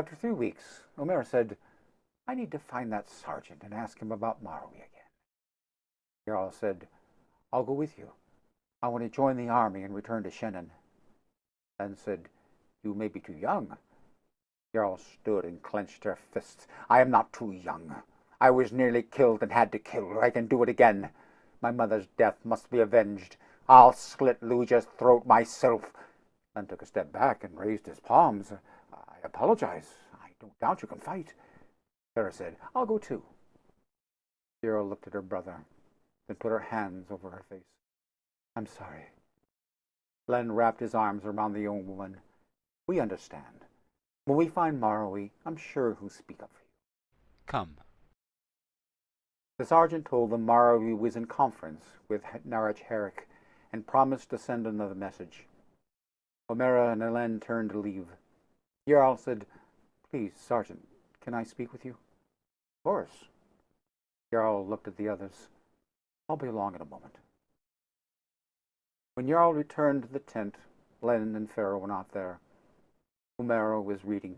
After 3 weeks, Umera said, I need to find that sergeant and ask him about Marawee again. Yearol said, I'll go with you. I want to join the army and return to Shannon. Len said, You may be too young. Yearol stood and clenched her fists. I am not too young. I was nearly killed and had to kill. I can do it again. My mother's death must be avenged. I'll slit Luja's throat myself. Len took a step back and raised his palms. I apologize. I don't doubt you can fight. Fera said, I'll go too. Yearol looked at her brother, then put her hands over her face. I'm sorry. Len wrapped his arms around the young woman. We understand. When we find Marawee, I'm sure he'll speak up for you. Come. The sergeant told them Marawee was in conference with Narach Herrick and promised to send another message. Umera and Len turned to leave. Yearol said, Please, Sergeant, can I speak with you? Of course. Yearol looked at the others. I'll be along in a moment. When Yearol returned to the tent, Len and Fera were not there. Umera was reading.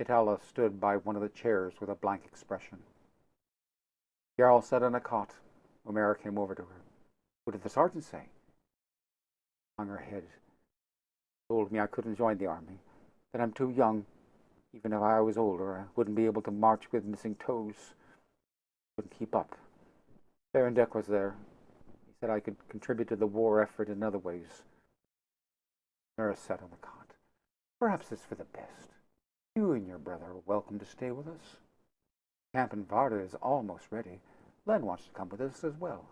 Keetala stood by one of the chairs with a blank expression. Yearol sat on a cot. Umera came over to her. What did the sergeant say? She hung her head. He told me I couldn't join the army, that I'm too young. Even if I was older, I wouldn't be able to march with missing toes. Couldn't keep up. Carandir was there. He said I could contribute to the war effort in other ways. Umera sat on the cot. Perhaps it's for the best. You and your brother are welcome to stay with us. Camp in Varda is almost ready. Len wants to come with us as well.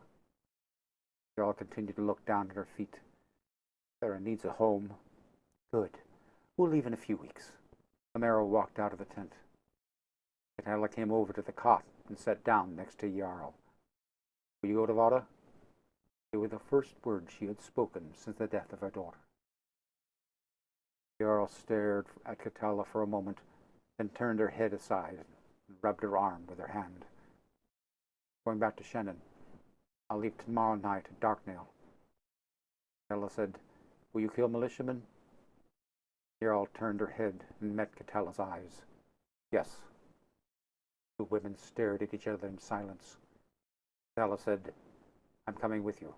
They all continued to look down at her feet. Fera needs a home. Good. We'll leave in a few weeks. Umera walked out of the tent. Keetala came over to the cot and sat down next to Yearol. Will you go to Varda? They were the first words she had spoken since the death of her daughter. Yearol stared at Keetala for a moment, then turned her head aside and rubbed her arm with her hand. Going back to Shannon. I'll leave tomorrow night at Darknail. Keetala said, Will you kill militiamen? Yearol turned her head and met Keetala's eyes. Yes. The women stared at each other in silence. Keetala said, I'm coming with you.